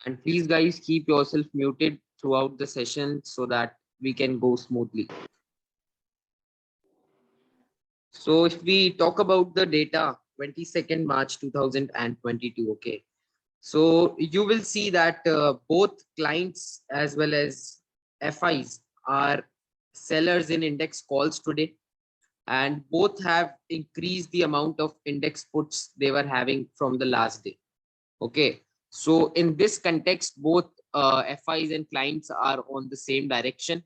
And please guys keep yourself muted throughout the session so that we can go smoothly. So if we talk about the data, 22nd March 2022, okay. So you will see that both clients as well as FIs are sellers in index calls today, and both have increased the amount of index puts they were having from the last day. Okay, so in this context, both FIs and clients are on the same direction.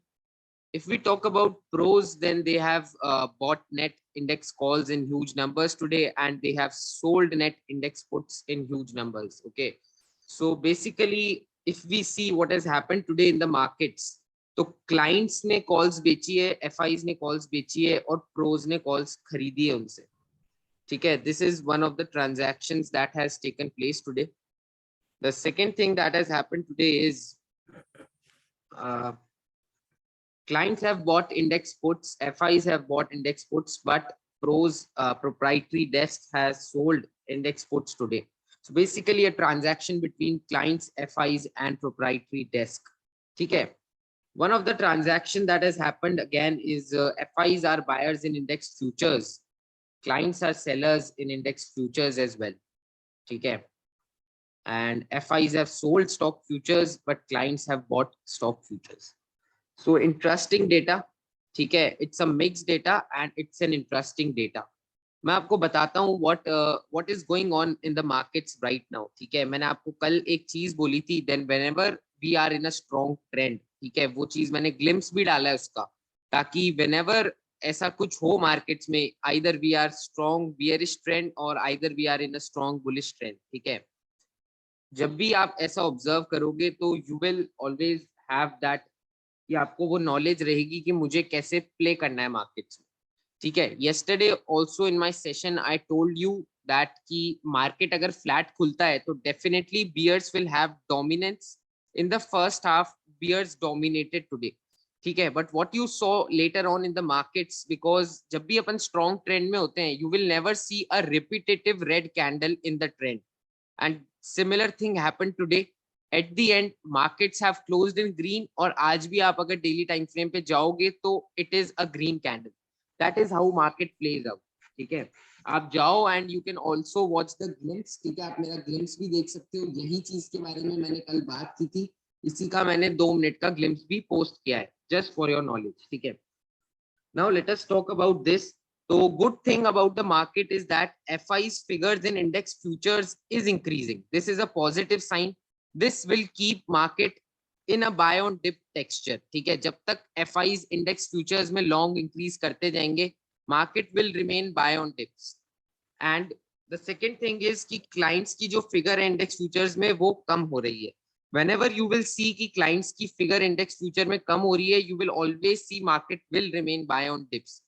If we talk about pros, then they have bought net index calls in huge numbers today, and they have sold net index puts in huge numbers. Okay, so basically if we see what has happened today in the markets, तो clients ने calls बेची है, FIs ने calls बेची है, और pros ने calls खरीदी है उनसे. ठीक है, this is one of the transactions that has taken place today. The second thing that has happened today is clients have bought index puts, FIs have bought index puts, but pros proprietary desk has sold index puts today. So basically a transaction between clients, FIs and proprietary desk. Okay. One of the transaction that has happened again is FIs are buyers in index futures. Clients are sellers in index futures as well. Okay. And FIs have sold stock futures, but clients have bought stock futures. So interesting data. ठीक है, it's a mixed data and it's an interesting data. मैं आपको बताता हूँ what is going on in the markets right now. ठीक है, मैंने आपको कल एक चीज बोली थी, then whenever we are in a strong trend, ठीक है, वो चीज मैंने glimpse भी डाला है उसका, ताकि whenever ऐसा कुछ हो मार्केट्स में, either we are strong bearish trend or either we are in a strong bullish trend. ठीक है, जब भी आप ऐसा ऑब्जर्व करोगे तो you will always have that, कि आपको वो नॉलेज रहेगी कि मुझे कैसे प्ले करना है मार्केट्स में. ठीक है, yesterday also in my session I told you that कि मार्केट अगर फ्लैट खुलता है तो definitely bears will have dominance in the first half. Bears dominated today. ठीक है, but what you saw later on in the markets, because जब भी अपन स्ट्रॉन्ग ट्रेंड में होते हैं, you will never see a repetitive red candle in the trend. And similar thing happened today. At the end markets have closed in green, और आज भी आप अगर डेली टाइम फ्रेम पे जाओगे तो it is a green candle. That is how market plays out. ठीक है, आप जाओ and you can also watch the glimpse. ठीक है, आप मेरा glimpse भी देख सकते हो. यही चीज के बारे में मैंने कल बात की थी, इसी का मैंने 2 मिनट का glimpse भी पोस्ट किया है, just for your knowledge. ठीक है, now let us talk about this. So good thing about the market is that FI's figures in index futures is increasing. This is a positive sign. This will keep market in a buy on dip texture. ठीक है, जब तक FI's index futures में long increase करते जाएंगे, market will remain buy on dips. And the second thing is कि clients की जो figure है index futures में वो कम हो रही है. Whenever you will see कि clients की figure index future में कम हो रही है, you will always see market will remain buy on dips.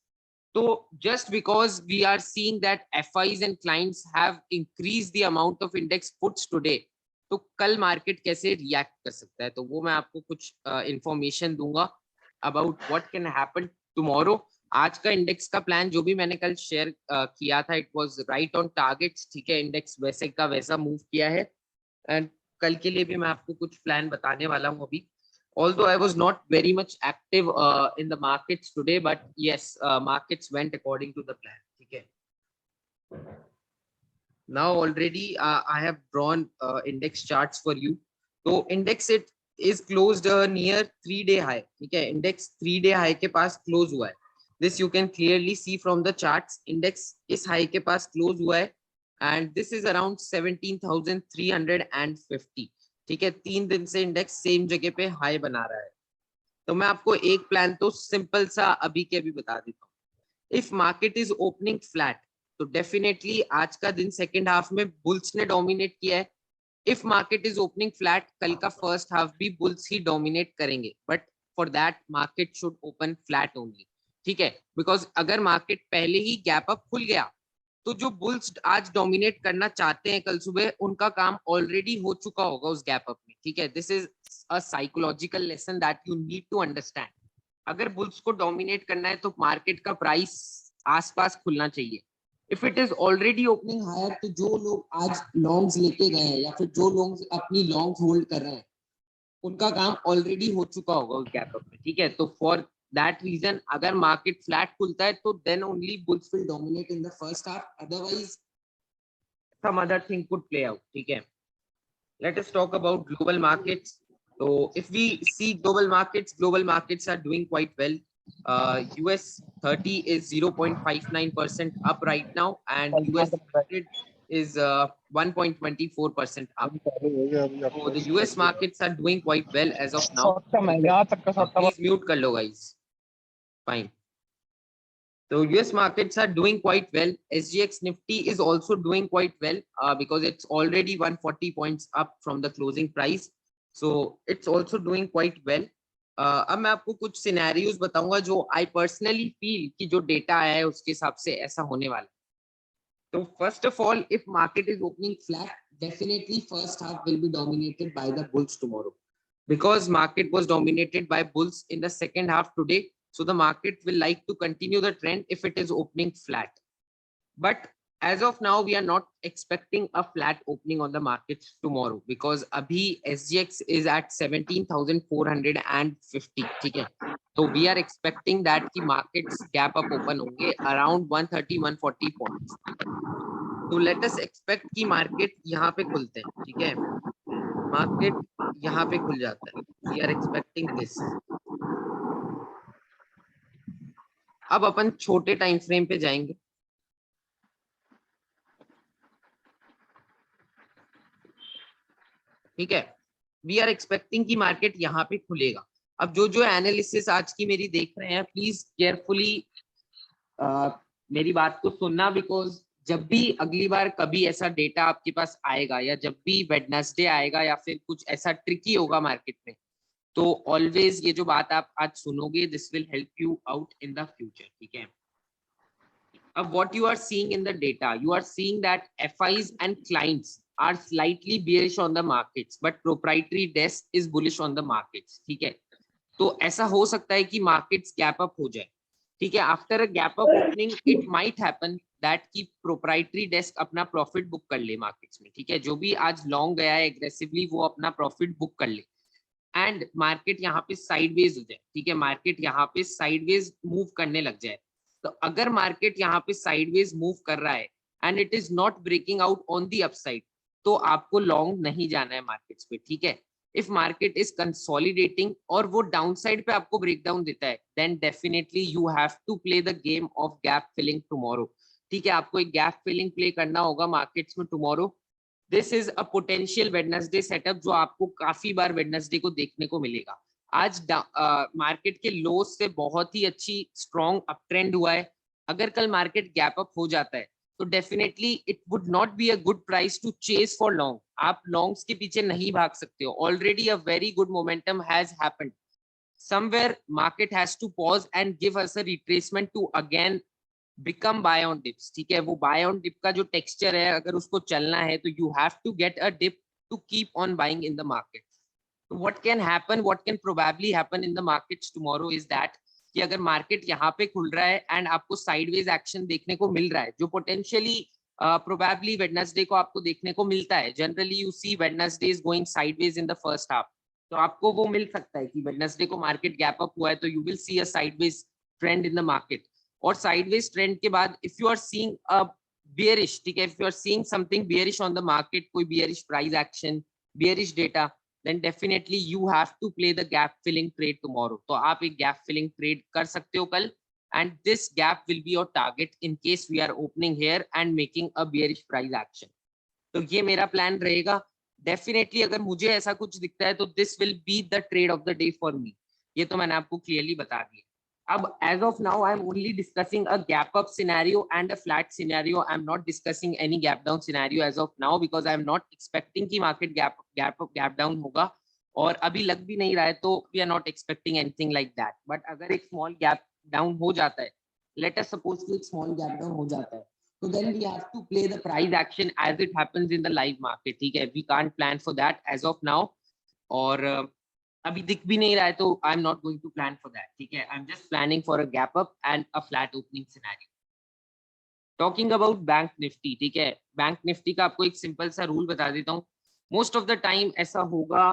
So just because we are seeing that FIs and clients have increased the amount of index puts today, तो कल market कैसे react कर सकता है, तो वो मैं आपको कुछ इंफॉर्मेशन दूंगा about what can happen tomorrow. आज का इंडेक्स का प्लान जो भी मैंने कल शेयर किया था, it was right on targets. ठीक है, इंडेक्स वैसे का वैसा मूव किया है, एंड कल के लिए भी मैं आपको कुछ प्लान बताने वाला हूँ अभी. Although I was not very much active in the markets today, but yes, markets went according to the plan. Okay. Now already I have drawn index charts for you. So index it is closed near 3-day high. Okay, index 3-day high के पास close हुआ है. This you can clearly see from the charts. Index इस high के पास close हुआ है, and this is around 17,350. ठीक है, 3 दिन से इंडेक्स सेम जगह पे हाई बना रहा है. तो मैं आपको एक प्लान तो सिंपल सा अभी के अभी बता देता हूँ. If market is opening flat, तो डेफिनेटली आज का दिन सेकेंड हाफ में बुल्स ने डोमिनेट किया है. If market is opening flat, कल का फर्स्ट हाफ भी बुल्स ही डोमिनेट करेंगे, but for that market should open flat only. ठीक है, बिकॉज अगर मार्केट पहले ही गैप अप खुल गया, तो जो बुल्स आज डोमिनेट करना चाहते हैं कल सुबह, उनका काम ऑलरेडी हो चुका होगा उस गैप अप में. ठीक है, this is a psychological lesson that you need to understand. अगर बुल्स को डोमिनेट करना है तो मार्केट का प्राइस आसपास खुलना चाहिए. If it is already opening higher, तो जो लोग आज लॉन्ग्स लेके गए हैं या फिर जो लोग अपनी लॉन्ग्स होल्ड कर रहे हैं, उनका काम ऑलरेडी हो चुका होगा उस गैप अप में, ठीक है। तो फॉर दैट रीजन अगर मार्केट फ्लैट खुलता है तो then only bulls will dominate in the first half, otherwise some other thing could play out, ठीक है। Let us talk about global markets. So if we see global markets are doing quite well. US 30 is 0.59% up right now, and US 100 is 1.24% up. So the US markets are doing quite well as of now. Please mute kar lo guys. Fine. So US markets are doing quite well. SGX Nifty is also doing quite well because it's already 140 points up from the closing price. So it's also doing quite well. अब मैं आपको कुछ scenarios बताऊंगा जो I personally feel कि जो data आया है उसके हिसाब से ऐसा होने वाला है। तो first of all, if market is opening flat, definitely first half will be dominated by the bulls tomorrow, because market was dominated by bulls in the second half today. So the market will like to continue the trend if it is opening flat. But as of now, we are not expecting a flat opening on the markets tomorrow, because abhi SGX is at 17,450, ठीक है। So we are expecting that the markets gap up open होंगे around 130-140 points. तो let us expect कि market यहाँ पे खुलते हैं, ठीक है। मार्केट यहाँ पे खुल जाता है, वी आर एक्सपेक्टिंग दिस। अब अपन छोटे टाइम फ्रेम पे जाएंगे, ठीक है। वी आर एक्सपेक्टिंग कि मार्केट यहाँ पे खुलेगा। अब जो जो एनालिसिस आज की मेरी देख रहे हैं, प्लीज केयरफुली मेरी बात को सुनना, बिकॉज जब भी अगली बार कभी ऐसा डेटा आपके पास आएगा या जब भी वेडनेसडे आएगा या फिर कुछ ऐसा ट्रिकी होगा मार्केट में, तो ऑलवेज ये जो बात आप आज सुनोगे, this will help you out in the future, ठीक है। अब what you are seeing in the data, you are seeing that FIs and clients are slightly bearish on the markets, but proprietary desk is bullish on the markets, ठीक है। तो ऐसा हो सकता है कि मार्केट्स गैप अप हो जाए, ठीक है। After a gap up opening it might happen that की प्रोप्राइटरी डेस्क अपना प्रॉफिट बुक कर ले मार्केट्स में, ठीक है। जो भी आज लॉन्ग गया है एग्रेसिवली, वो अपना प्रॉफिट बुक कर ले एंड मार्केट यहाँ पे साइडवेज हो जाए, ठीक है। मार्केट यहाँ पे साइडवेज मूव करने लग जाए। तो अगर मार्केट यहाँ पे साइडवेज मूव कर रहा है and it is not breaking out on the upside, तो आपको लॉन्ग नहीं जाना है मार्केट्स पे, ठीक है। इफ मार्केट इज कंसोलिडेटिंग और वो डाउन साइड पे आपको ब्रेकडाउन देता है, then definitely you have to play the game of gap filling tomorrow, ठीक है। आपको एक गैप फिलिंग प्ले करना होगा मार्केट्स में tomorrow. This is a potential Wednesday setup जो आपको काफी बार वेडनेसडे को देखने को मिलेगा। आज मार्केट के लो से बहुत ही अच्छी स्ट्रॉन्ग अप ट्रेंड हुआ है। अगर कल मार्केट गैप अप हो जाता है तो definitely it would not be a good price to chase for long. आप लॉन्ग्स के पीछे नहीं भाग सकते हो। Already a very good momentum has happened. somewhere market has to pause and give us a retracement to again become buy on dips, ठीक है। वो buy on dip का जो टेक्सचर है, अगर उसको चलना है तो you have to get a dip to keep on buying in the market. What can happen, what can probably happen in the markets tomorrow is that कि अगर मार्केट यहाँ पे खुल रहा है एंड आपको साइडवेज एक्शन देखने को मिल रहा है, जो पोटेंशियली प्रोबेबली वेडनेसडे को आपको देखने को मिलता है। Generally you see Wednesday is going sideways in the first half, तो आपको वो मिल सकता है कि वेडनेसडे को मार्केट गैप अप हुआ है तो you will see a sideways trend in the market. और साइडवेज ट्रेंड के बाद if you are seeing a bearish, ठीक है, if you are seeing something bearish on the market, कोई bearish price action, bearish data, then definitely you have to play the gap filling trade tomorrow. तो आप एक gap filling trade कर सकते हो कल, and this gap will be your target in case we are opening here and making a bearish price action. तो ये मेरा प्लान रहेगा। डेफिनेटली अगर मुझे ऐसा कुछ दिखता है तो this will be the trade off the day for me. ये तो मैंने आपको क्लियरली बता दिया। अब as of now I am only discussing a gap up scenario and a flat scenario. I am not discussing any gap down scenario as of now because I am not expecting कि market gap down होगा, और अभी लग भी नहीं रहा है, तो we are not expecting anything like that. But अगर एक small gap down हो जाता है, let us suppose कि एक small gap down हो जाता है, so then we have to play the price action as it happens in the live market, ठीक है। We can't plan for that as of now, और अभी दिख भी नहीं रहा है तो I am not going to plan for that, ठीक है। I am just planning for a gap up and a flat opening scenario. Talking about bank Nifty, ठीक है, बैंक निफ्टी का आपको एक सिंपल सा रूल बता देता हूँ. मोस्ट ऑफ द टाइम ऐसा होगा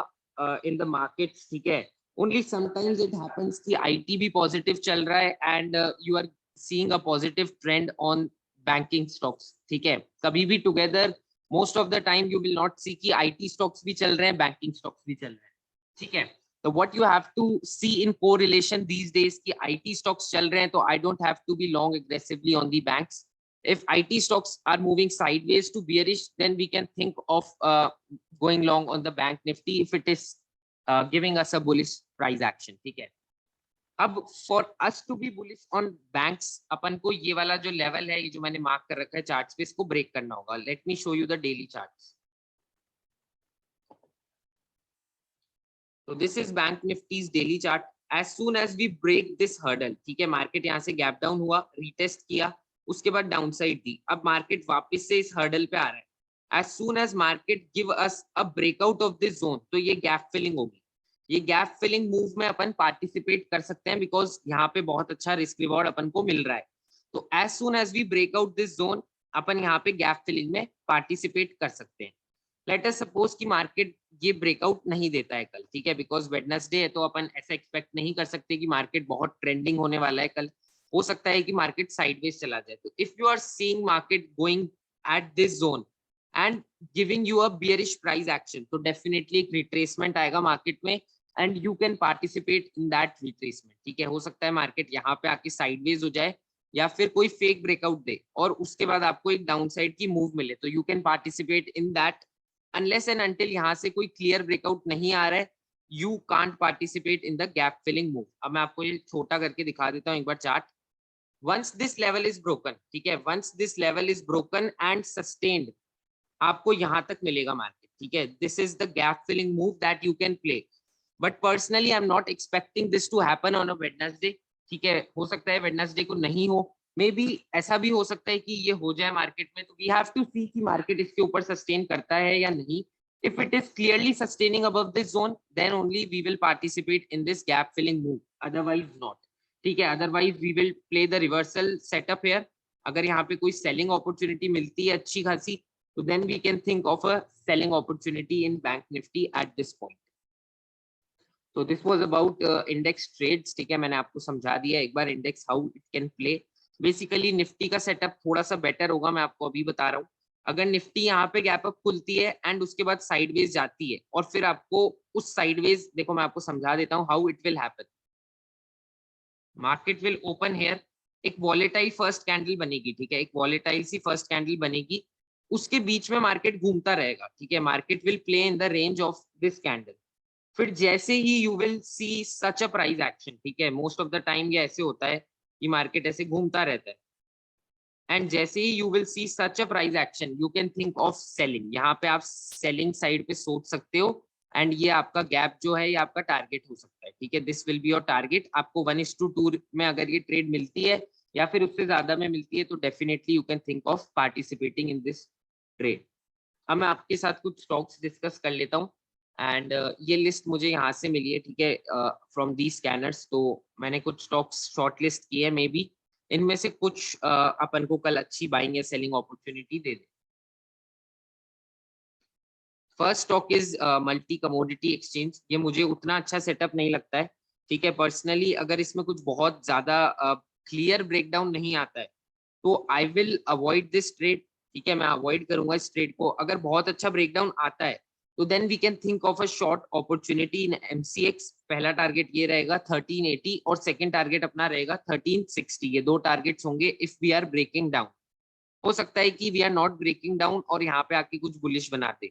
इन द मार्केट, ठीक है, ओनली समटाइम्स इट हैपेंस कि आईटी भी पॉजिटिव चल रहा है and you are seeing a positive trend on banking stocks, ठीक है. कभी भी together most of the time you will not see कि आईटी स्टॉक्स भी चल रहे हैं, बैंकिंग स्टॉक्स भी चल रहे हैं, ठीक है. तो what you have to see in correlation these days कि आईटी स्टॉक्स चल रहे हैं तो I don't have to be long aggressively on the banks. If IT stocks are moving sideways to bearish, then we can think of going long on the bank nifty if it is giving us a bullish price action, ठीक है. अब for us to be bullish on banks, अपन को ये वाला जो level है, ये जो मैंने मार्क कर रखा है चार्ट्स पे, इसको ब्रेक करना होगा. Let me show you the daily charts. So this is bank nifty's daily chart. As soon as we break this hurdle, ठीक है, मार्केट यहाँ से गैप डाउन हुआ, रीटेस्ट किया, उसके बाद डाउनसाइड दी, अब मार्केट वापस से इस हर्डल पे आ रहा है. As soon as market give us a breakout of this zone, तो ये गैप फिलिंग होगी. ये गैप फिलिंग मूव में अपन पार्टिसिपेट कर सकते हैं बिकॉज यहाँ पे बहुत अच्छा रिस्क रिवॉर्ड अपन को मिल रहा है. तो as soon as we breakout this zone, अपन यहाँ पे गैप फिलिंग में पार्टिसिपेट कर सकते हैं. लेट अस सपोज कि मार्केट ये ब्रेकआउट नहीं देता है कल, ठीक है, बिकॉज वेडनेसडे है, तो अपन ऐसा एक्सपेक्ट नहीं कर सकते कि मार्केट बहुत ट्रेंडिंग होने वाला है कल. हो सकता है कि मार्केट साइडवेज चला जाए. तो if you are seeing market going at this zone and giving you a bearish price action, तो डेफिनेटली एक रिट्रेसमेंट आएगा मार्केट में and you can participate in that retracement, ठीक है. हो सकता है मार्केट यहाँ पे आके साइडवेज हो जाए या फिर कोई फेक ब्रेकआउट दे और उसके बाद आपको एक डाउनसाइड की मूव मिले, तो you can participate in that. Unless and until यहाँ से कोई क्लियर ब्रेकआउट नहीं आ रहा है, you can't participate in the gap filling move. अब मैं आपको ये छोटा करके दिखा देता हूँ एक bar chart. once this level is broken, ठीक है, once this level is broken and sustained, आपको यहां तक मिलेगा मार्केट, ठीक है. this is the gap filling move that you can play, but personally I'm not expecting this to happen on a Wednesday, ठीक है. हो सकता है Wednesday को नहीं हो, मे बी ऐसा भी हो सकता है कि ये हो जाए मार्केट में. तो वी हैव टू सी कि मार्केट इसके ऊपर सस्टेन करता है या नहीं. if it is clearly sustaining above this zone, then only we will participate in this gap filling move, otherwise not, ठीक है. Otherwise we will play the reversal setup here. अगर यहाँ पे कोई सेलिंग अपॉर्चुनिटी मिलती है अच्छी खासी, तो then we can think of a selling opportunity in bank Nifty at this point. तो this was about index trades, ठीक है. मैंने आपको समझा दिया एक बार index how it can play. Basically Nifty का सेटअप थोड़ा सा बेटर होगा, मैं आपको अभी बता रहा हूँ. अगर निफ्टी यहाँ पे गैप अप खुलती है एंड उसके बाद साइडवेज जाती है और फिर आपको उस साइडवेज, देखो मैं आपको समझा देता हूँ how it will happen. Market will open here, एक वॉलेटाइल फर्स्ट कैंडल बनेगी, ठीक है, एक वॉलेटाइल सी फर्स्ट कैंडल बनेगी, उसके बीच में मार्केट घूमता रहेगा, ठीक है. Market will play in the range of this candle. फिर जैसे ही you will see such a price action, ठीक है, मोस्ट ऑफ द टाइम ये ऐसे होता है कि मार्केट ऐसे घूमता रहता है एंड जैसे ही you will see such a price action, you can think of selling. यहाँ पे आप सेलिंग साइड पे सोच सकते हो एंड ये आपका गैप जो है ये आपका टारगेट हो सकता है, ठीक है. This will be your target. आपको 1:2 में अगर ये ट्रेड मिलती है या फिर उससे ज्यादा में मिलती है, तो definitely you can think of participating in this trade. अब मैं आपके साथ कुछ स्टॉक्स डिस्कस कर लेता हूँ एंड ये लिस्ट मुझे यहाँ से मिली है, ठीक है, फ्रॉम दी स्कैनर्स. तो मैंने कुछ स्टॉक्स शॉर्ट लिस्ट किए हैं, मे बी इनमें से कुछ अपन को कल अच्छी बाइंग या selling opportunity they they. First stock is multi commodity exchange. ये मुझे उतना अच्छा सेटअप नहीं लगता है, ठीक है. पर्सनली अगर इसमें कुछ बहुत ज्यादा क्लियर ब्रेकडाउन नहीं आता है तो I will avoid this trade, ठीक है. मैं अवॉइड करूंगा इस ट्रेड को. अगर बहुत अच्छा ब्रेकडाउन आता है तो then we can think of a short opportunity in MCX. पहला टारगेट ये रहेगा 1380 और सेकंड टारगेट अपना रहेगा 1360. ये दो टारगेट्स होंगे if we are breaking down. हो सकता है कि we are not breaking down और यहाँ पे आके कुछ बुलिश बनाते,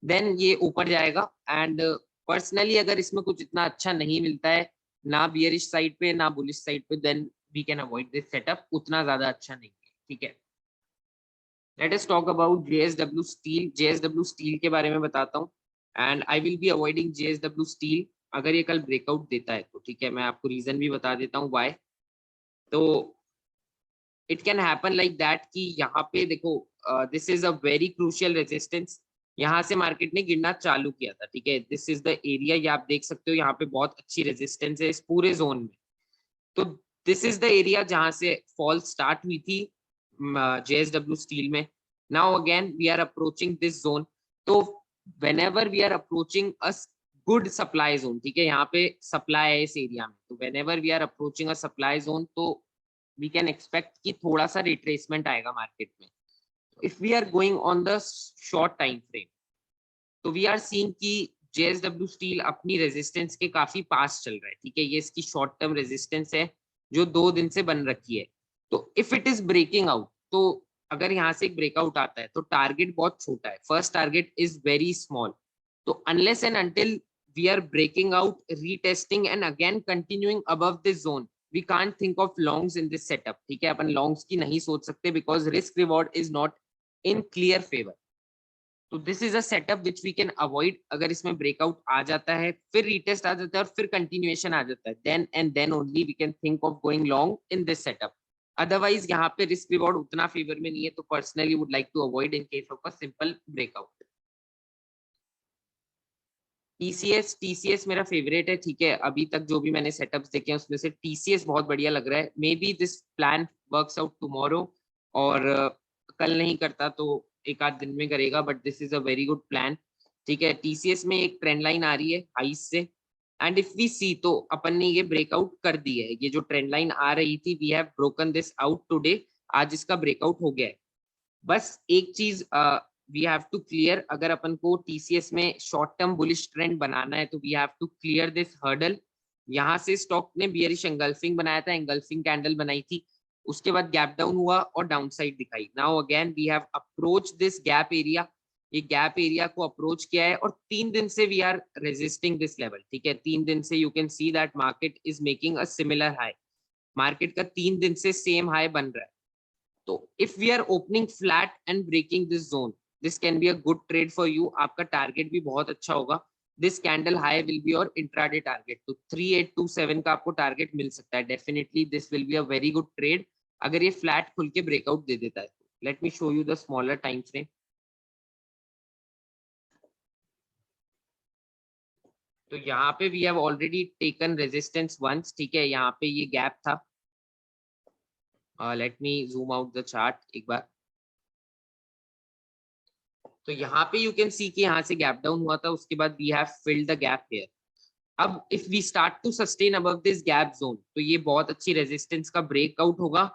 देन ये ऊपर जाएगा. एंड पर्सनली अगर इसमें कुछ इतना अच्छा नहीं मिलता है, ना बियरिश साइड पे ना बुलिश साइड पे, then we can avoid this setup. उतना ज्यादा अच्छा नहीं है, ठीक है. Let us talk about JSW Steel. JSW Steel के बारे में बताता हूँ and I will be avoiding JSW Steel अगर ये कल ब्रेकआउट देता है तो, ठीक है. मैं आपको रीजन भी बता देता हूँ व्हाई. तो it can happen like that कि यहाँ पे देखो, this is a very crucial resistance. यहाँ से मार्केट ने गिरना चालू किया था, ठीक है. दिस इज द एरिया, ये आप देख सकते हो, यहाँ पे बहुत अच्छी रेजिस्टेंस है इस पूरे जोन में. तो दिस इज द एरिया जहां से फॉल स्टार्ट हुई थी JSW स्टील में. Now again we are approaching this zone. तो whenever we are approaching a good supply zone, ठीक है, यहाँ पे सप्लाई है इस एरिया में, तो whenever we are approaching a supply zone तो वी कैन एक्सपेक्ट कि थोड़ा सा रिट्रेसमेंट आएगा मार्केट में. If we are going on the short time frame, तो वी आर सीइंग कि JSW स्टील अपनी रेजिस्टेंस के काफी पास चल रहा है, ठीक है, ये इसकी शॉर्ट टर्म रेजिस्टेंस है जो 2 दिन से बन रखी है. तो if it is breaking out, तो अगर यहाँ से एक ब्रेकआउट आता है तो टारगेट बहुत छोटा है, first target is very small. तो unless and until we are breaking out, retesting and again continuing above this zone, we can't think of longs in this setup, ठीक है, अपन लॉन्ग्स की नहीं सोच सकते because risk reward is not in clear favour. तो this is a setup which we can avoid. अगर इसमें ब्रेकआउट आ जाता है, फिर रीटेस्ट आ जाता है और फिर कंटिन्यूएशन आ जाता है, then and then only we can think of going long in this setup. Otherwise यहाँ पे रिस्क रिवॉर्ड उतना फेवर में नहीं है, तो personally would like to avoid in case of a simple breakout. TCS मेरा फेवरेट है, ठीक है, अभी तक जो भी मैंने सेटअप्स देखे हैं उसमें से TCS बहुत बढ़िया लग रहा है. May be this plan works out tomorrow, और कल नहीं करता तो एक आध दिन में करेगा, but this is a very good plan, ठीक है. TCS में एक ट्रेंड लाइन आ रही है हाइस से, एंड इफ वी सी तो अपन ने ये ब्रेकआउट कर दी है. ये जो ट्रेंड लाइन आ रही थी, we have broken this out today, आज इसका ब्रेकआउट हो गया है. बस एक चीज वी हैव टू क्लियर, अगर अपन को TCS में शॉर्ट टर्म बुलिश ट्रेंड बनाना है तो we have to clear this hurdle. यहाँ से स्टॉक ने बियरिश एंगल्फिंग बनाया था, एंगल्फिंग कैंडल बनाई थी, उसके बाद गैप डाउन हुआ और डाउन साइड दिखाई. Now again we have approach this gap area, ये गैप एरिया को अप्रोच किया है और 3 दिन से we are resisting this level, ठीक है. 3 दिन से you can see that market is making a similar high, market का 3 दिन से सेम हाई बन रहा है. तो if we are opening flat and breaking this zone, this can be a good trade for you. आपका टारगेट भी बहुत अच्छा होगा. This candle high will be your intraday target, तो 3827 का आपको टारगेट मिल सकता है. Definitely this will be a very good trade अगर ये फ्लैट खुल के ब्रेकआउट दे देता है. Let me show you the smaller time frame. तो यहाँ पे we have already taken resistance once, ठीक है, यहाँ पे ये गैप था. Let me zoom out the chart एक बार. तो यहाँ पे यू कैन सी कि यहाँ से गैप डाउन हुआ था, उसके बाद we have filled the gap here. अब if we start to sustain above this gap zone, तो ये बहुत अच्छी रेजिस्टेंस का ब्रेकआउट होगा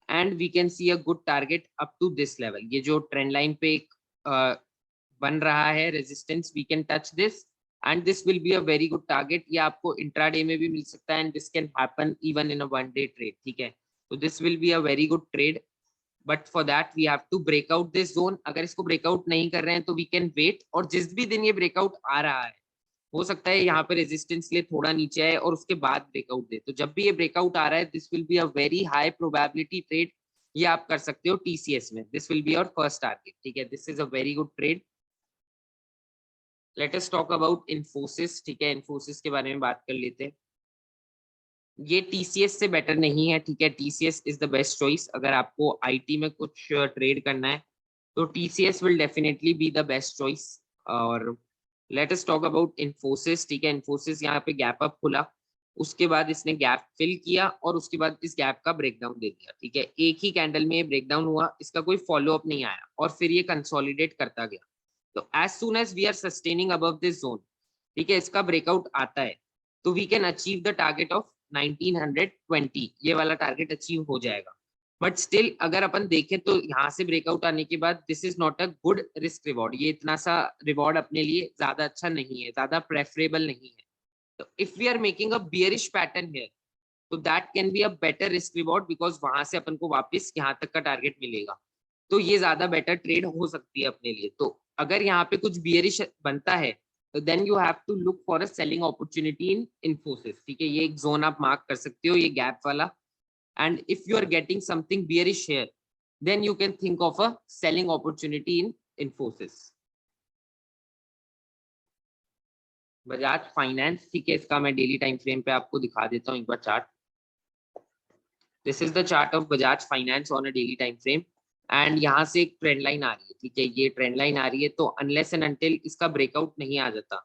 and we can see a good target up to this level. ये जो ट्रेंड लाइन पे एक बन रहा है resistance, we can touch this and this will be a very good target. ये आपको इंट्राडे में भी मिल सकता है and this can happen even in a one day trade, ठीक है. तो this will be a very good trade, but for that we have to breakout this zone. अगर इसको ब्रेकआउट नहीं कर रहे हैं तो वी कैन वेट, और जिस भी दिन ये ब्रेकआउट आ रहा है हो सकता है यहाँ पे रेजिस्टेंस ले थोड़ा नीचे आए और उसके बाद ब्रेकआउट दे. तो जब भी ये ब्रेकआउट आ रहा है, this will be a very high probability trade. ये आप कर सकते हो TCS में. This will be your first target, ठीक है. This is a very good trade. Late us talk about Infosys, ठीक है, इन्फोसिस के बारे में बात कर लेते हैं. ये TCS से बेटर नहीं है, ठीक है. TCS is the best choice अगर आपको IT में कुछ ट्रेड करना है, तो TCS will definitely be the best choice. और let us talk about Infosys, ठीक है. इन्फोसिस यहाँ पे गैप अप खुला, उसके बाद इसने गैप फिल किया और उसके बाद इस गैप का ब्रेकडाउन दे दिया, ठीक है. एक ही कैंडल में ये ब्रेकडाउन हुआ, इसका कोई फॉलो अप नहीं आया और फिर ये कंसोलिडेट करता गया. तो as soon as we are sustaining above this zone, ठीक है, इसका ब्रेकआउट आता है तो we can achieve the target of 1920. ये वाला टारगेट अचीव हो जाएगा. बट स्टिल अगर अपन देखें तो यहाँ से ब्रेकआउट आने के बाद this is not a good risk reward. ये इतना सा रिवॉर्ड अपने लिए ज्यादा अच्छा नहीं है, ज्यादा प्रेफरेबल नहीं है. तो if we are making a bearish pattern here, तो that can be a better risk reward because वहां से अपन को वापस यहाँ तक का टारगेट मिलेगा. तो ये ज्यादा बेटर ट्रेड हो सकती है अपने लिए. तो अगर यहाँ पे कुछ बियरिश बनता है तो then you have to look for a selling opportunity in Infosys, ठीक है. ये एक जोन आप मार्क कर सकते हो, ये गैप वाला. And if you are getting something bearish here, then you can think of a selling opportunity in Infosys. Bajaj Finance, ठीक है, इसका मैं डेली टाइम फ्रेम पे आपको दिखा देता हूँ एक bar chart. This is the chart of Bajaj finance on a daily time frame. And यहाँ से एक ट्रेंड लाइन आ रही है, ठीक है, ये ट्रेंड लाइन आ रही है. तो अनलेस एंड अनटिल इसका ब्रेकआउट नहीं आ जाता,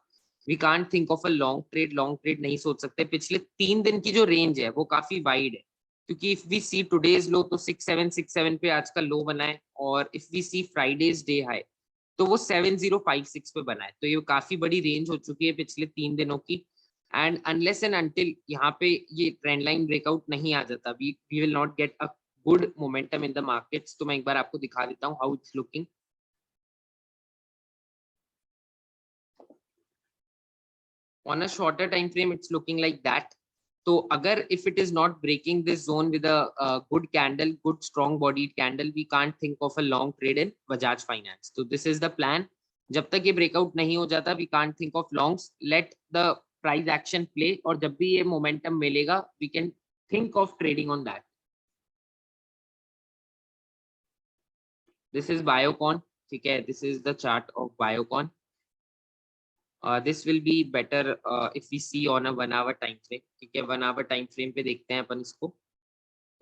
we can't think of a long trade. Long trade नहीं सोच सकते. पिछले 3 दिन की जो रेंज है वो काफी वाइड है, क्योंकि if we see today's low तो 6767 पे आज का लो बना है, और if we see Friday's day high तो वो 7056 पे बना है। तो ये काफी बड़ी रेंज हो चुकी है पिछले 3 दिनों की। एंड अनलेस एंड अनटिल यहाँ पे ये ट्रेंड लाइन ब्रेकआउट नहीं आ जाता, we will not get a good momentum in the markets. तो मैं एक बार आपको दिखा देता हूँ how it's looking. On a shorter time frame it's looking like that. तो अगर if it is not breaking this zone with a good candle, good strong bodied candle, we can't think of a long trade in Bajaj Finance. So this is the plan. जब तक ये breakout नहीं हो जाता we can't think of longs. Let the price action play, और जब भी ये momentum मिलेगा we can think of trading on that. This is Biocon. ठीक है, this is the chart of Biocon. This will be better if we see on a 1 hour time frame. ठीक है, 1 hour time frame पे देखते हैं अपन इसको।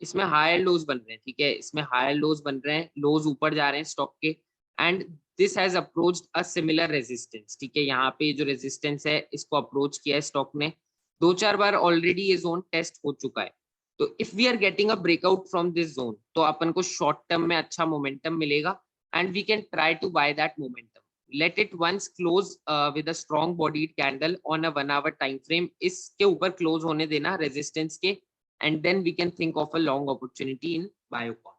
इसमें higher लोज बन रहे हैं, ठीक है, इसमें हायर लोज बन रहे हैं, लोज ऊपर जा रहे हैं स्टॉक के, and this has approached a similar resistance. ठीक है, यहाँ पे जो रेजिस्टेंस है इसको अप्रोच किया है स्टॉक ने, 2-4 बार ऑलरेडी ये जोन टेस्ट हो चुका है। तो if we are getting a breakout from this zone तो अपन को शॉर्ट टर्म में अच्छा मोमेंटम मिलेगा, and we can try to buy that momentum. Let it once close with a strong bodied candle on a 1 hour time frame, इसके ऊपर close होने देना रेजिस्टेंस के, and then we can think of a long opportunity in Biocon.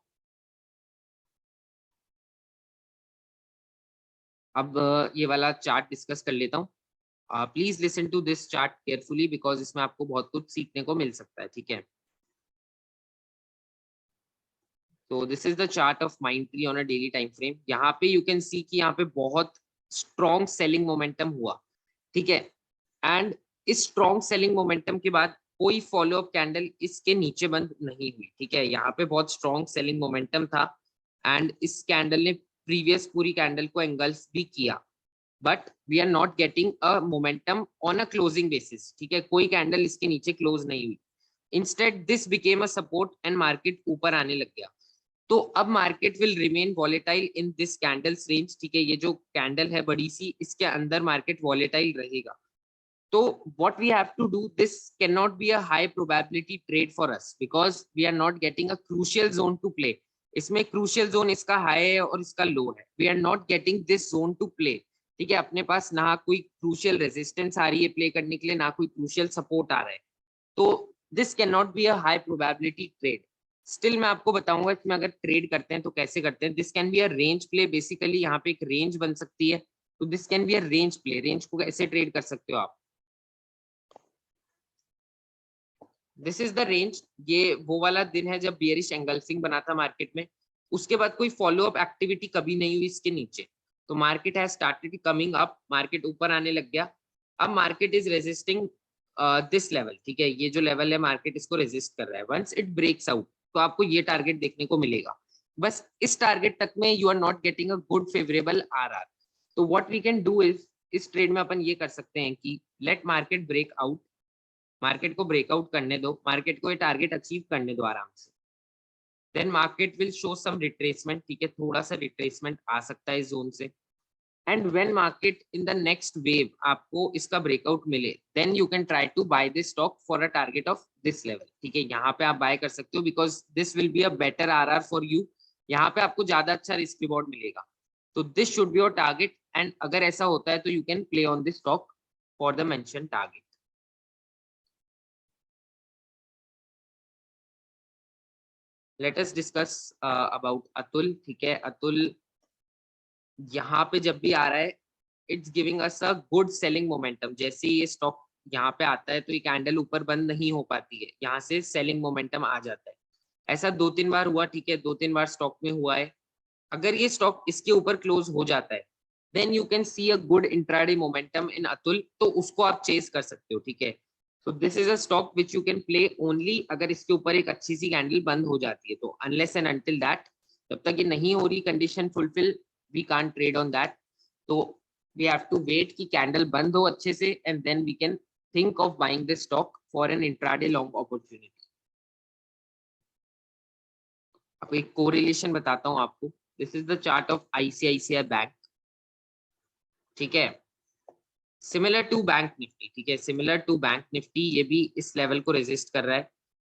अब ये वाला chart discuss कर लेता हूँ। Please listen to this chart carefully because इसमें आपको बहुत कुछ सीखने को मिल सकता है। ठीक है, तो this is the chart of Mindtree on a daily time frame. यहाँ पे यू कैन सी कि यहाँ पे बहुत स्ट्रॉन्ग सेलिंग मोमेंटम हुआ। ठीक है, एंड इस स्ट्रॉन्ग सेलिंग मोमेंटम के बाद कोई फॉलो अप कैंडल इसके नीचे बंद नहीं हुई। ठीक है, यहाँ पे बहुत स्ट्रॉन्ग सेलिंग मोमेंटम था, एंड इस कैंडल ने प्रीवियस पूरी कैंडल को एंगल्स भी किया, but we are not getting a momentum on a closing basis. ठीक है, कोई कैंडल इसके नीचे क्लोज नहीं हुई। Instead this became a support and market ऊपर आने लग गया। तो अब market will remain volatile in this candle's range. ठीक है, ये जो कैंडल है बड़ी सी, इसके अंदर मार्केट वॉलेटाइल रहेगा। तो what we have to do, this cannot be a high probability trade for us because we are not getting a crucial zone to play. इसमें crucial zone इसका high है और इसका low है। We are not getting this zone to play. ठीक है, अपने पास ना कोई crucial resistance आ रही है play करने के लिए, ना कोई crucial support आ रहा है। तो this cannot be a high probability trade. Still मैं आपको बताऊंगा कि मैं अगर ट्रेड करते हैं तो कैसे करते हैं। This can be a range play, basically यहाँ पे एक रेंज बन सकती है। तो this can be a range play. Range को कैसे ट्रेड कर सकते हो आप, दिस इज द रेंज। ये वो वाला दिन है जब बियरिश एंगल्फिंग बना था मार्केट में, उसके बाद कोई फॉलो अप एक्टिविटी कभी नहीं हुई इसके नीचे। तो market has started coming up, market ऊपर आने लग गया। अब market is resisting this level. ठीक है, ये जो लेवल है मार्केट इसको रेजिस्ट कर रहा है। वंस इट ब्रेक्स आउट तो आपको ये टारगेट देखने को मिलेगा। बस इस टारगेट तक में you are not getting a good favourable RR. तो what we can do is, इस ट्रेड में अपन ये कर सकते हैं कि let market break out, market को ब्रेकआउट करने दो, मार्केट को ये टारगेट अचीव करने दो आराम से, then market will show some retracement. ठीक है, थोड़ा सा रिट्रेसमेंट आ सकता है इस जोन से, and when market in the next wave आपको इसका ब्रेकआउट मिले, then you can try to buy this stock for a target of this level. ठीक है, यहाँ पे आप बाय कर सकते हो because this will be a better RR for you. यहाँ पे आपको ज्यादा अच्छा रिस्क रिवॉर्ड मिलेगा। तो this should be your target, and अगर ऐसा होता है तो you can play on this stock for the mention target. Let us discuss about Atul. ठीक है, अतुल यहाँ पे जब भी आ रहा है it's giving us a good selling momentum. जैसे ये स्टॉक यहाँ पे आता है तो ये कैंडल ऊपर बंद नहीं हो पाती है, यहाँ से सेलिंग मोमेंटम आ जाता है। ऐसा 2-3 बार हुआ। ठीक है, 2-3 बार स्टॉक में हुआ है। अगर ये स्टॉक इसके ऊपर क्लोज हो जाता है then you can see a good intraday momentum in Atul, तो उसको आप चेस कर सकते हो। ठीक है, so this is a stock which you can play only अगर इसके ऊपर एक अच्छी सी कैंडल बंद हो जाती है। तो अनलेस एंड अनटिल दैट, जब तक ये नहीं हो रही condition fulfil, we can't trade on that. तो वी हैव टू वेट कि कैंडल बंद हो अच्छे से, and then we can think of buying this stock for an intraday long opportunity. अब एक कोरिलेशन बताता हूँ आपको। This is the chart of ICICI bank. ठीक है, सिमिलर टू बैंक निफ्टी। ठीक है, सिमिलर टू बैंक निफ्टी, ये भी इस लेवल को रेजिस्ट कर रहा है।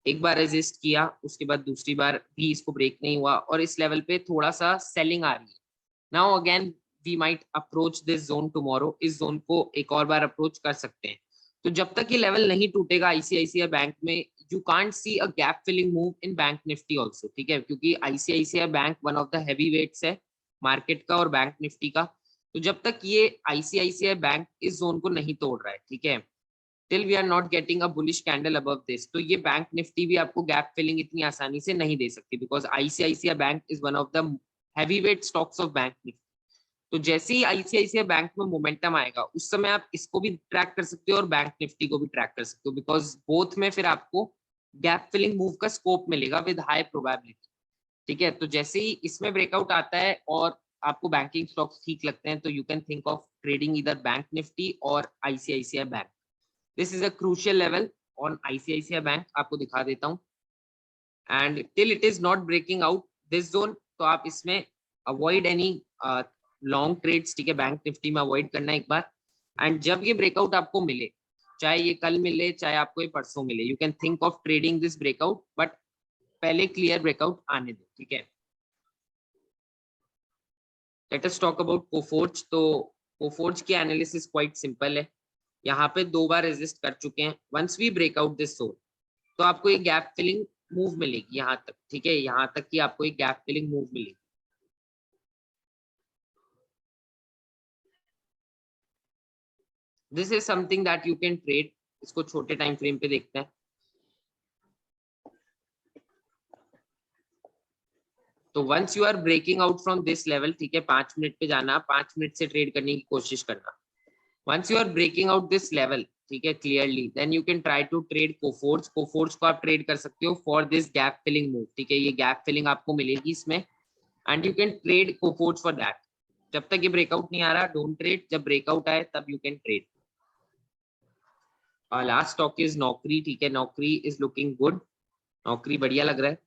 एक बार रेजिस्ट किया, उसके बाद दूसरी बार भी इसको ब्रेक नहीं हुआ और इस लेवल पे थोड़ा सा सेलिंग आ रही है। Now again we might approach this zone tomorrow, इस जोन को एक और बार अप्रोच कर सकते हैं। तो जब तक ये लेवल नहीं टूटेगा आईसीआईसीआई बैंक में, you can't see a gap filling move in bank Nifty also, ठीक है, क्योंकि ICICI bank one of the heavy weights है मार्केट का और बैंक निफ्टी का। तो जब तक ये आईसीआईसीआई बैंक इस जोन को नहीं तोड़ रहा है, ठीक है, till we are not getting a bullish candle above this, तो ये बैंक निफ्टी भी आपको गैप फिलिंग इतनी आसानी से नहीं दे सकती, because ICICI bank is one of the heavy weight stocks of bank Nifty. तो जैसे ही आईसीआईसीआई बैंक में मोमेंटम आएगा, उस समय आप इसको भी ट्रैक कर सकते हो और बैंक निफ्टी को भी ट्रैक कर सकते हो, बिकॉज बोथ में फिर आपको गैप फिलिंग मूव का स्कोप मिलेगा विद हाई प्रोबेबिलिटी, ठीक है। तो जैसे ही इसमें ब्रेकआउट आता है और आपको बैंकिंग स्टॉक्स ठीक लगते हैं, तो you can think of trading इधर बैंक निफ्टी और ICICI bank. This is a crucial level on ICICI bank, आपको दिखा देता हूँ। And till it is not breaking out this zone, तो आप इसमें अवॉइड एनी लॉन्ग ट्रेड्स, ठीक है, बैंक निफ्टी में अवॉइड करना एक बार। एंड जब ये ब्रेकआउट आपको मिले, चाहे ये कल मिले चाहे आपको ये परसों मिले, you can think of trading this breakout, but पहले क्लियर ब्रेकआउट आने दो, ठीक है। Let us talk about Coforge. तो कोफोर्ज की एनालिसिस क्वाइट सिंपल है। यहाँ पे 2 बार रेजिस्ट कर चुके हैं। Once we breakout this zone, तो आपको एक गैप फिलिंग मूव मिलेगी यहाँ तक, ठीक है, यहाँ तक की आपको एक गैप फिलिंग मूव मिलेगी। This is something that you can trade. इसको छोटे टाइम फ्रेम पे देखते हैं। तो once you are breaking out from this level, ठीक है, 5 मिनट पे जाना, 5 मिनट से ट्रेड करने की कोशिश करना। Once you are breaking out this level, ठीक है, clearly, then you can try to trade Coforge. Coforge को आप ट्रेड कर सकते हो for this gap filling move, ठीक है, ये गैप फिलिंग आपको मिलेगी इसमें, and you can trade Coforge for that. जब तक ये ब्रेकआउट नहीं आ रहा, डोंट ट्रेड, जब ब्रेकआउट आए तब you can trade. Last stock is नौकरी, ठीक है, नौकरी इज लुकिंग गुड, नौकरी बढ़िया लग रहा है।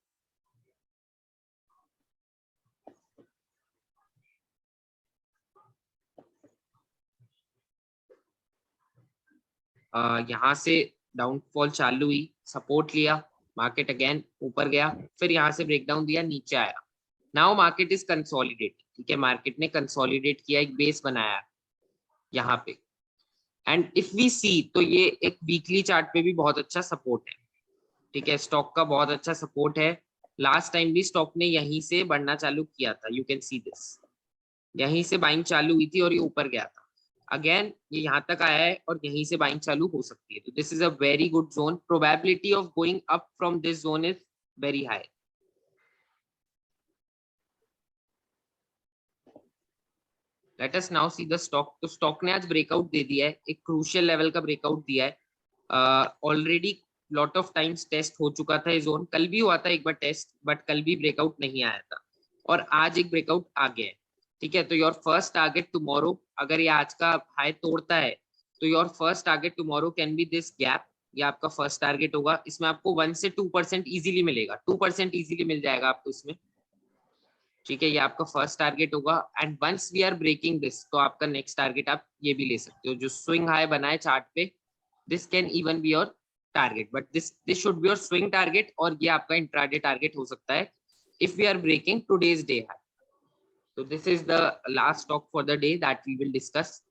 यहाँ से डाउनफॉल चालू हुई, सपोर्ट लिया, मार्केट अगेन ऊपर गया, फिर यहाँ से ब्रेकडाउन दिया, नीचे आया। नाउ मार्केट इज कंसोलिडेट, ठीक है, मार्केट ने कंसोलिडेट किया, एक बेस बनाया यहाँ पे। एंड इफ वी सी, तो ये एक वीकली चार्ट पे भी बहुत अच्छा सपोर्ट है, ठीक है, स्टॉक का बहुत अच्छा सपोर्ट है। लास्ट टाइम भी स्टॉक ने यहीं से बढ़ना चालू किया था, यू कैन सी दिस, यहीं से बाइंग चालू हुई थी और ये ऊपर गया था। अगेन ये यहाँ तक आया है और यहीं से बाइंग चालू हो सकती है। तो this is a very good zone, probability of going up from this zone is very high. Let us now see the stock. तो स्टॉक ने आज ब्रेकआउट दे दिया है, एक क्रूशियल लेवल का ब्रेकआउट दिया है। Already lot of times test हो चुका था ये जोन, कल भी हुआ था एक बार टेस्ट, बट कल भी ब्रेकआउट नहीं आया था, और आज एक ब्रेकआउट आ गया है, ठीक है। तो योर फर्स्ट टारगेट टुमारो, अगर ये आज का हाई तोड़ता है, तो your first target tomorrow can be this gap. ये आपका फर्स्ट टारगेट होगा। इसमें आपको 1 से 2% इजीली मिलेगा, 2% इजीली मिल जाएगा आपको इसमें, ठीक है, ये आपका फर्स्ट टारगेट होगा। And once we are breaking this, तो आपका नेक्स्ट टारगेट आप ये भी ले सकते हो, जो स्विंग हाई बना है चार्ट पे, this can even be your target, but this should be your swing target, और ये आपका इंट्राडे टारगेट हो सकता है if we are breaking today's day high. तो this is the last stock for the day that we will discuss.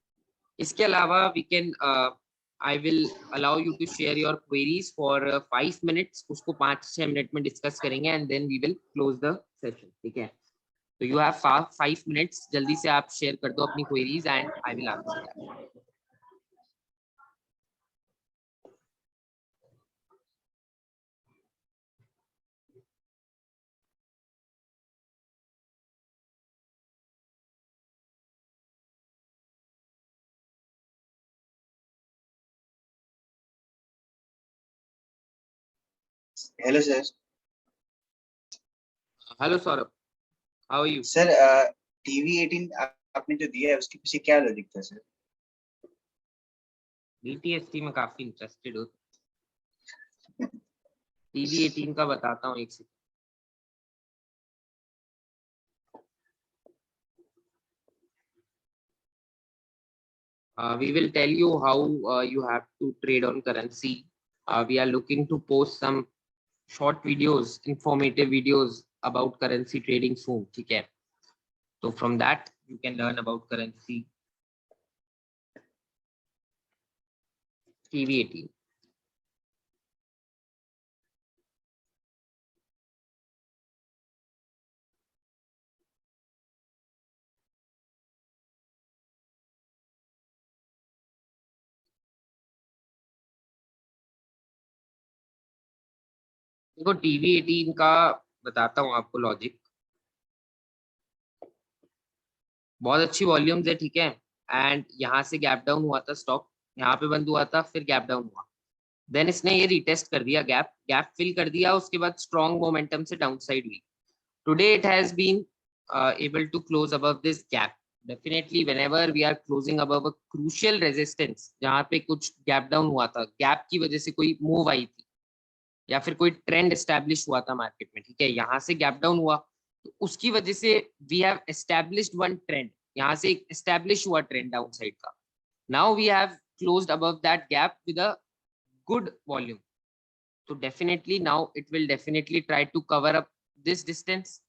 इसके अलावा we can I will allow you to share your queries for 5 minutes, उसको 5-6 minute में discuss करेंगे, and then we will close the session, ठीक है। तो you have 5 minutes, जल्दी से आप शेयर कर दो अपनी queries and I will answer that. Hello sir. Hello Saurabh, how are you? Sir TV 18 आपने जो दिया है उसके पीछे क्या लॉजिक था सर? बीटीएसटी में काफी इंटरेस्टेड हो? टीवी 18 का बताता हूँ एक second. We will tell you how you have to trade on currency. We are looking to post some short videos, informative videos about currency trading soon. ठीक है, तो from that you can learn about currency. TV18. देखो TV18 का बताता हूँ आपको logic. बहुत अच्छी वॉल्यूम्स है, ठीक है, एंड यहाँ से गैप डाउन हुआ था स्टॉक, यहाँ पे बंद हुआ था, फिर गैप डाउन हुआ, देन इसने ये रिटेस्ट कर दिया, गैप फिल कर दिया, उसके बाद स्ट्रॉन्ग मोमेंटम से डाउन साइड हुई। Today it has been able to close above this gap. Definitely whenever we are closing above a crucial resistance, जहाँ पे कुछ गैप डाउन हुआ था, गैप की वजह से कोई मूव आई थी या फिर कोई ट्रेंड एस्टैब्लिश हुआ था मार्केट में, ठीक है, यहाँ से गैप डाउन हुआ तो उसकी वजह से we have established one trend, यहाँ से एक एस्टैब्लिश हुआ ट्रेंड डाउन साइड का। Now we have closed above that gap with a good volume, तो definitely now it will definitely try to cover up this distance.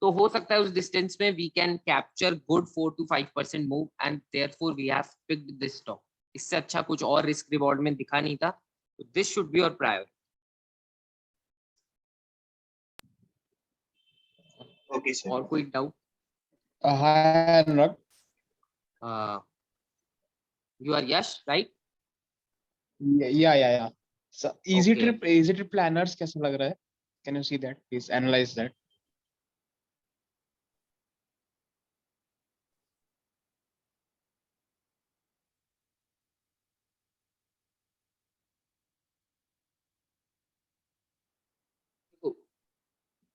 तो हो सकता है उस डिस्टेंस में we can capture good 4 to 5% move and therefore we have picked this stock. इससे अच्छा कुछ और रिस्क रिवॉर्ड में दिखा नहीं था, तो this should be your priority. Okay, sir. और कोई doubt? Hi, Anurag. You are Yash, right? Yeah. So easy Okay. trip planners कैसा लग रहा है? Can you see that? Please analyze that.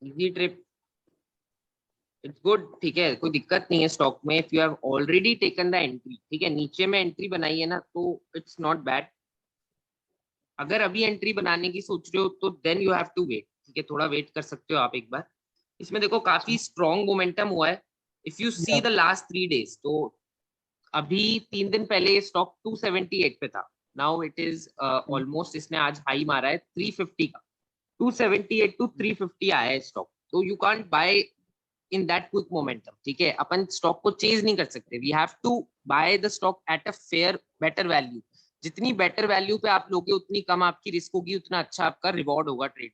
Easy trip, it's good, ठीक है, कोई दिक्कत नहीं है स्टॉक में। If you have already taken the entry, ठीक है, नीचे में एंट्री बनाई है ना, तो इट्स नॉट बैड। अगर अभी एंट्री बनाने की सोच रहे हो तो then you have to wait, ठीक है, थोड़ा वेट कर सकते हो आप एक बार। इसमें देखो काफी स्ट्रॉन्ग मोमेंटम हुआ है। If you see Yeah. The last 3 days, तो अभी 3 दिन पहले ये स्टॉक 278 पे था, नाउ इट इज ऑलमोस्ट, इसने आज हाई मारा है 350 का, 278 to 350 आया है स्टॉक। तो you can't buy in that quick momentum, ठीक है, अपन स्टॉक को चेज नहीं कर सकते, we have to buy the stock at a fair better value. जितनी बेटर वैल्यू पे आप लोगे उतनी कम आपकी रिस्क होगी, उतना अच्छा आपका रिवॉर्ड होगा trade.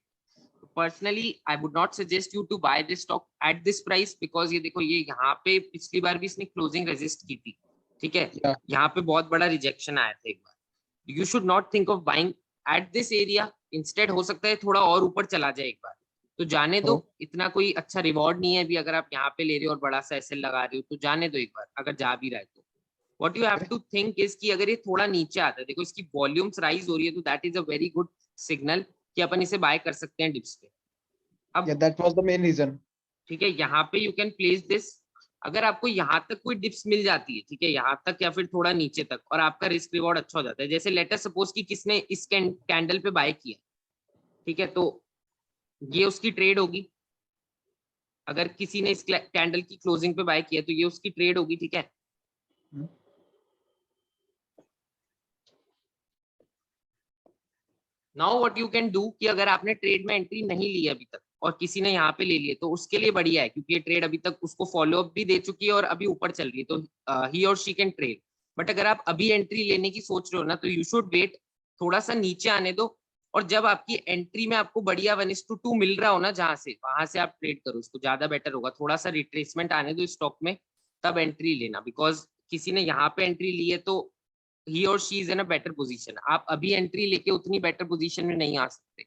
Personally I would not suggest you to buy this stock at this price, because ये देखो, ये यहाँ पे पिछली बार भी इसने क्लोजिंग रेजिस्ट की थी, ठीक है, Yeah. यहाँ पे बहुत बड़ा रिजेक्शन आया था एक बार। You should not think of buying at this area, instead हो सकता है थोड़ा और ऊपर चला जाए एक बार, तो जाने दो, इतना कोई अच्छा रिवॉर्ड नहीं है अभी। अगर आप यहाँ पे ले रहे हो और बड़ा सा एसएल लगा रहे हो तो जाने दो एक बार, अगर जा भी रहा है तो। What you have to think is कि अगर ये थोड़ा नीचे आता है, देखो इसकी वॉल्यूम्स राइज हो रही है, तो that is a very good signal कि अपन इसे बाय कर सकते हैं डिप्स पे। अब Yeah, that was the main reason. ठीक है, यहाँ पे यू कैन प्लेस दिस। अगर आपको यहाँ तक कोई डिप्स मिल जाती है, ठीक है, यहाँ तक या फिर थोड़ा नीचे तक, और आपका रिस्क रिवॉर्ड अच्छा हो जाता है, जैसे लेटर सपोज कि किसने इस कैंडल पे बाय किया, ठीक है, तो ये उसकी ट्रेड होगी। अगर किसी ने इस कैंडल की क्लोजिंग पे बाय किया तो ये उसकी ट्रेड होगी, ठीक है। Now what you can do कि अगर आपने ट्रेड में एंट्री नहीं ली अभी तक और किसी ने यहाँ पे ले लिए, तो उसके लिए बढ़िया है, क्योंकि ये ट्रेड अभी तक उसको फॉलो अप भी दे चुकी है और अभी ऊपर चल रही है, तो ही और शी कैन ट्रेड। बट अगर आप अभी एंट्री लेने की सोच रहे हो ना, तो यू शुड वेट, थोड़ा सा नीचे आने दो, और जब आपकी एंट्री में आपको बढ़िया 1:2 मिल रहा हो ना, जहां से वहां से आप ट्रेड करो, उसको ज्यादा बेटर होगा। थोड़ा सा रिट्रेसमेंट आने दो स्टॉक में, तब एंट्री लेना, बिकॉज किसी ने यहाँ पे एंट्री ली है तो he or she is in a better position। आप अभी एंट्री लेके उतनी बेटर पोजीशन में नहीं आ सकते,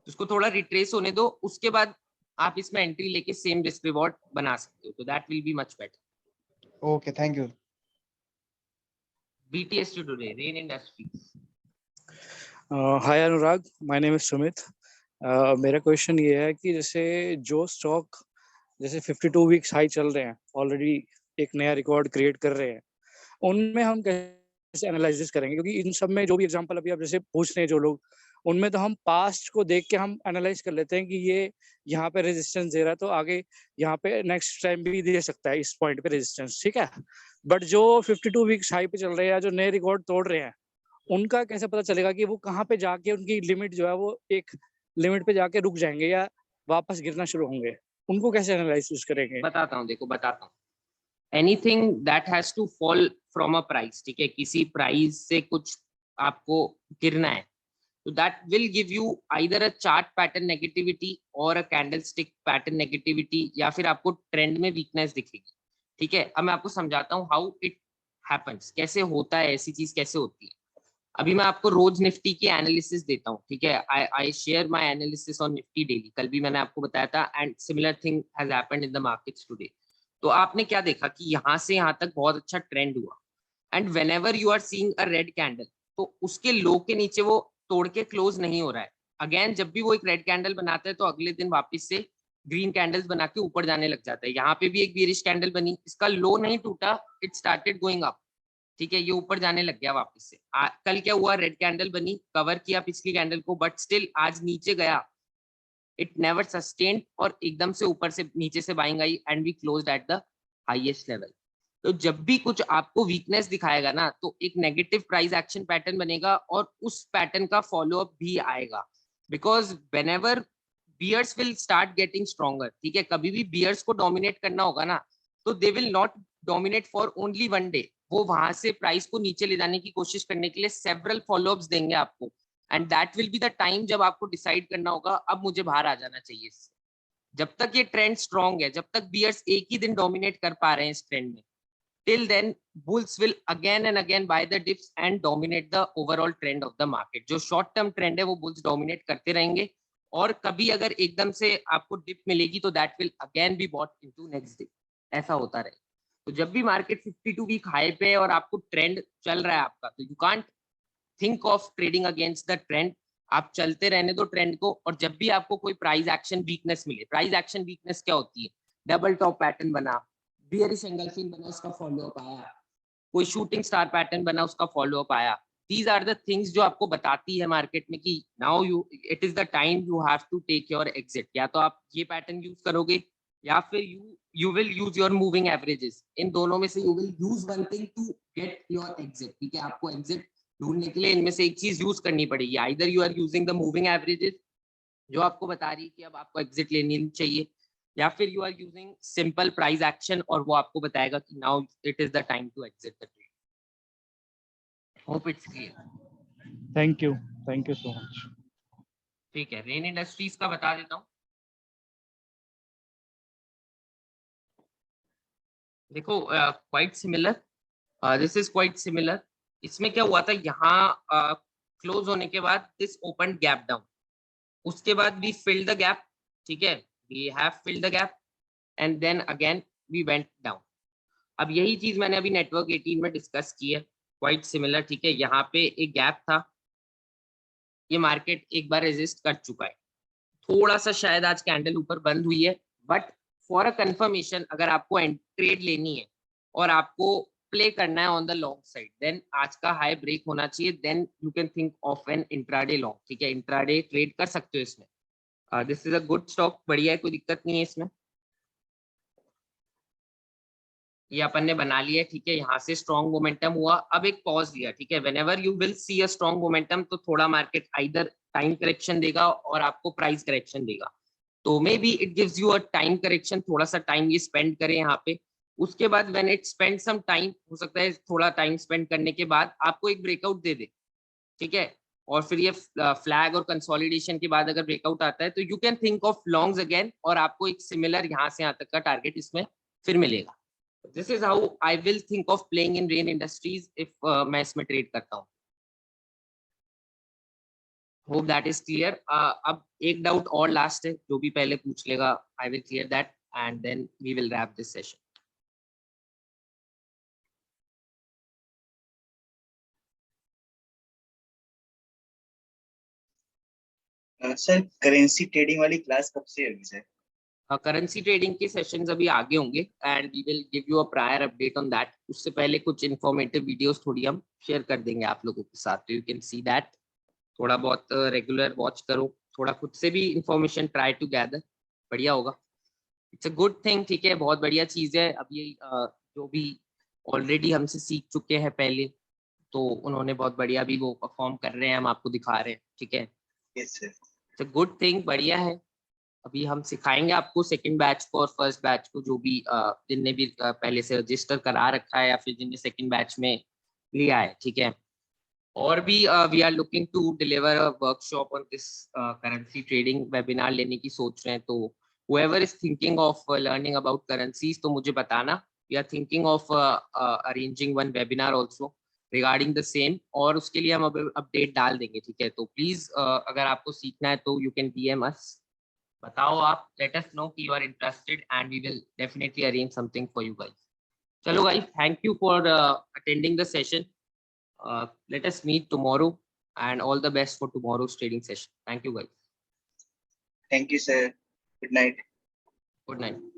उसको थोड़ा रिट्रेस होने दो, उसके बाद आप इसमें एंट्री लेके सेम रिस्क रिवॉर्ड बना सकते हो, तो that will be much better. Okay, thank you. BTS today, Rain Industries. Hi Anurag, my name is Sumit. मेरा क्वेश्चन ये है कि जैसे जो स्टॉक जैसे 52 वीक्स हाई चल रहे हैं, ऑलरेडी एक नया रिकॉर्ड क्रिएट कर रहे हैं, उनमें हम कैसे एनालिसिस करेंगे? क्योंकि इन सब में जो भी एग्जांपल अभी आप जैसे पूछ रहे हैं जो लोग, उनमें तो हम पास्ट को देख के हम एनालाइज कर लेते हैं कि ये यहाँ पे रेजिस्टेंस दे रहा है तो आगे यहाँ पे नेक्स्ट टाइम भी दे सकता है इस पॉइंट पे रेजिस्टेंस, ठीक है। बट जो 52 वीक्स हाई पे चल रहे हैं या जो नए रिकॉर्ड तोड़ रहे हैं, उनका कैसे पता चलेगा कि वो कहाँ पे जाके उनकी लिमिट जो है वो एक लिमिट पे जाके रुक जाएंगे या वापस गिरना शुरू होंगे, उनको कैसे एनालिसिस करेंगे? बताता हूँ, देखो बताता हूँ। Anything that has to fall from a price, ठीक है, किसी प्राइस से कुछ आपको गिरना है, तो that will give you either a chart pattern negativity और अ कैंडलस्टिक पैटर्न नेगेटिविटी, या फिर आपको ट्रेंड में वीकनेस दिखेगी, ठीक है। अब मैं आपको समझाता हूँ हाउ इट हैपेंस, कैसे होता है, ऐसी चीज कैसे होती है। अभी मैं आपको रोज निफ्टी की एनालिसिस देता हूँ, ठीक है। I share my analysis on Nifty daily, कल भी मैंने आपको बताया था, and similar thing has happened in the markets today. तो आपने क्या देखा कि यहाँ से यहाँ तक बहुत अच्छा ट्रेंड हुआ, and whenever you are seeing a red candle, तो उसके लो के नीचे वो तोड़ के क्लोज नहीं हो रहा है। अगेन जब भी वो एक रेड कैंडल बनाता है तो अगले दिन वापस से ग्रीन कैंडल्स बना के ऊपर जाने लग जाता है। यहाँ पे भी एक बेरिश कैंडल बनी, इसका लो नहीं टूटा, इट स्टार्टेड गोइंग अप, ठीक है, ये ऊपर जाने लग गया वापस से। कल क्या हुआ, रेड कैंडल बनी, कवर किया पिछली कैंडल को, बट स्टिल आज नीचे गया, इट नेवर सस्टेन्ड, और एकदम से ऊपर से नीचे से बाइंग आई and we closed at the highest level. तो जब भी कुछ आपको वीकनेस दिखाएगा ना, तो एक नेगेटिव प्राइस एक्शन पैटर्न बनेगा और उस पैटर्न का फॉलो अप भी आएगा, because whenever bears will start getting stronger, ठीक है, कभी भी बियर्स को डोमिनेट करना होगा ना, तो they will not dominate for only one day, वो वहां से प्राइस को नीचे ले जाने की कोशिश करने के लिए सेवरल फॉलोअप्स देंगे आपको, and that will be the time जब आपको डिसाइड करना होगा अब मुझे बाहर आ जाना चाहिए इससे। जब तक ये ट्रेंड स्ट्रॉन्ग है, जब तक बियर्स एक ही दिन डोमिनेट कर पा रहे हैं इस ट्रेंड में, till then bulls will again and again buy the dips and dominate the overall trend of the market। जो शॉर्ट टर्म ट्रेंड है वो bulls dominate करते रहेंगे, और कभी अगर एकदम से आपको डिप मिलेगी तो that will again be bought into next day, ऐसा होता रहे। तो जब भी मार्केट 52 वीक हाई पे है और आपको ट्रेंड चल रहा है आपका, तो you can't think of trading against the trend, आप चलते रहने दो ट्रेंड को। और जब भी आपको कोई प्राइस एक्शन वीकनेस मिले, प्राइस एक्शन वीकनेस क्या होती है, डबल टॉप पैटर्न बना, बियरिश एंगल्फिंग बना, उसका फॉलो अप आया, कोई शूटिंग स्टार पैटर्न बना, उसका फॉलो अप आया, दीज आर द थिंग्स जो आपको बताती है मार्केट में कि now you it is the time you have to take your exit. या तो आप ये पैटर्न यूज करोगे, या फिर you will use your moving averages, इन दोनों में से you will use one thing to get your exit, ठीक है। आपको एग्जिट ढूंढने के लिए इनमें से एक चीज यूज करनी पड़ेगी, either you are using the moving averages जो आपको बता रही है कि अब आपको एग्जिट लेनी चाहिए, या फिर you are using simple price action और वो आपको बताएगा कि now it is the time to exit the trade. Hope it's clear. Thank you so much. ठीक है, रेन इंडस्ट्रीज का बता देता हूँ। देखो quite similar, this is quite similar. इसमें क्या हुआ था, यहाँ क्लोज होने के बाद दिस ओपन गैप डाउन, उसके बाद वी फिल्ड द गैप, ठीक है, we have filled the gap and then again we went down. अब यही चीज मैंने अभी नेटवर्क 18 में डिस्कस की है, क्वाइट सिमिलर, ठीक है। यहाँ पे एक गैप था, ये मार्केट एक बार रेजिस्ट कर चुका है, थोड़ा सा शायद आज कैंडल ऊपर बंद हुई है, बट फॉर अ कंफर्मेशन अगर आपको ट्रेड लेनी है और आपको प्ले करना है on the long side, then आज का हाई ब्रेक होना चाहिए, then you can think of an intraday long, ठीक है। इंट्राडे ट्रेड कर सकते हो इसमें, this is a good stock, बढ़िया है, कोई दिक्कत नहीं है इसमें। ये अपन ने बना लिया, ठीक है। यहाँ से स्ट्रॉन्ग मोमेंटम हुआ, अब एक पॉज लिया, ठीक है। Whenever you will see a strong momentum, तो थोड़ा मार्केट आइदर टाइम करेक्शन देगा और आपको प्राइस करेक्शन देगा, तो may be it gives you a time correction, थोड़ा सा टाइम ये स्पेंड करे यहाँ पे। उसके बाद when it spend some time, हो सकता है थोड़ा टाइम स्पेंड करने के बाद आपको एक ब्रेकआउट दे दे, ठीक है। और फिर ये फ्लैग और कंसोलिडेशन के बाद अगर ब्रेकआउट आता है तो you can think of longs again, और आपको एक सिमिलर यहाँ से यहाँ तक का टारगेट इसमें फिर मिलेगा। This is how I will think of playing in rain industries if मैं इसमें ट्रेड करता हूँ। Hope that is clear. अब एक डाउट और लास्ट है, जो भी पहले पूछ लेगा I will clear that and then we will wrap this session. Sir currency trading वाली क्लास कब से होगी सर? करेंसी ट्रेडिंग के सेशंस अभी आगे होंगे and we will give you a prior update on that. उससे पहले कुछ इन्फॉर्मेटिव वीडियोस थोड़ी हम शेयर कर देंगे आप लोगों के साथ, तो यू कैन सी दैट। थोड़ा बहुत रेगुलर वॉच करो, थोड़ा खुद से भी इंफॉर्मेशन ट्राई टू गैदर, बढ़िया होगा। इट्स अ गुड थिंग, ठीक है, बहुत बढ़िया चीज है। अब ये जो भी ऑलरेडी हमसे सीख चुके हैं पहले, तो उन्होंने बहुत बढ़िया भी वो परफॉर्म कर रहे हैं, हम आपको दिखा रहे हैं, ठीक है। Yes sir. It's a good thing, बढ़िया है। अभी हम सिखाएंगे आपको सेकंड बैच को और फर्स्ट बैच को, जो भी जिनने भी पहले से रजिस्टर करा रखा है या फिर जिनने सेकंड बैच में लिया है, ठीक है। और भी we are looking to deliver a workshop on this currency trading, webinar लेने की सोच रहे हैं। तो whoever is thinking of learning about currencies, तो मुझे बताना। we are thinking of arranging one webinar also regarding the same, और उसके लिए हम अपडेट डाल देंगे, ठीक है। तो प्लीज अगर आपको सीखना है तो यू कैन DM us, बताओ आप, let us know कि you are interested and we will definitely arrange something for you guys. चलो guys, thank you for attending the session. Let us meet tomorrow and all the best for tomorrow's trading session. Thank you guys. Thank you, sir. Good night. Good night.